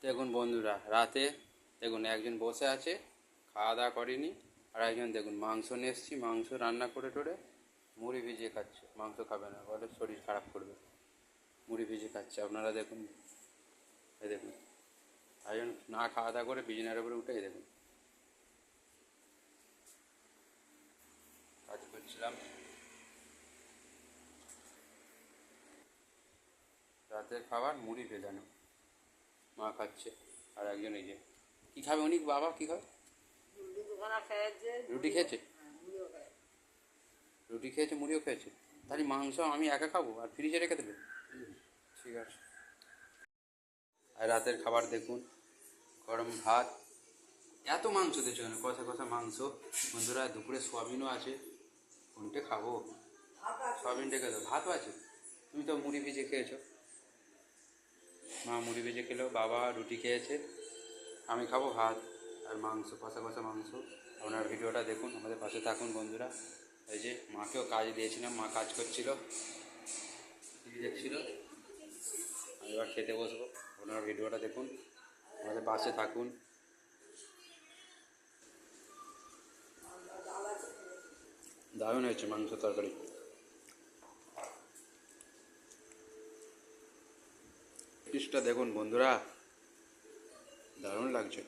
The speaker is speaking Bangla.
দেখুন বন্ধুরা, রাতে দেখুন একজন বসে আছে, খাওয়া দাওয়া করেনি। আর একজন দেখুন মাংস নিয়ে এসেছি, মাংস রান্না করে টোরে মুড়ি ভিজিয়ে খাচ্ছে। মাংস খাবে না, বলে শরীর খারাপ করবে, মুড়ি ভিজিয়ে খাচ্ছে। আপনারা দেখুন, এই দেখুন একজন না খাওয়া দাওয়া করে বিছানার উপরে উঠে দেখুন কাজ করছিলাম। রাতের খাবার মুড়ি ভেজানো, মা খাচ্ছে। আর একজন এই যে কী খাবে উনি, বাবা কী খাবে? রুটি খেয়েছে, রুটি খেয়েছে, মুড়িও খেয়েছে। তাহলে মাংস আমি একা খাবো আর ফ্রিজে রেখে দেবে? ঠিক আছে। আর রাতের খাবার দেখুন, গরম ভাত। এত মাংস দিয়েছো কেন? কষা কষা মাংস। বন্ধুরা দুপুরে সোয়াবিনও আছে, কোনটে খাবো? সোয়াবিন রেখে দাও, ভাতও আছে। তুমি তো মুড়ি ভিজে খেয়েছো, মা মুড়ি ভেজে খেলো, বাবা রুটি খেয়েছে, আমি খাবো ভাত আর মাংস, কষা কষা মাংস। আপনার ভিডিওটা দেখুন, আমাদের পাশে থাকুন বন্ধুরা। এই যে মাকেও কাজ দিয়েছিলাম, মা কাজ করছিল, টিভি দেখছিল। আমি এবার খেতে বসবো। আপনার ভিডিওটা দেখুন, আমাদের পাশে থাকুন। দারুণ হয়েছে মাংস তরকারি। পিসটা দেখুন বন্ধুরা, দারুণ লাগছে।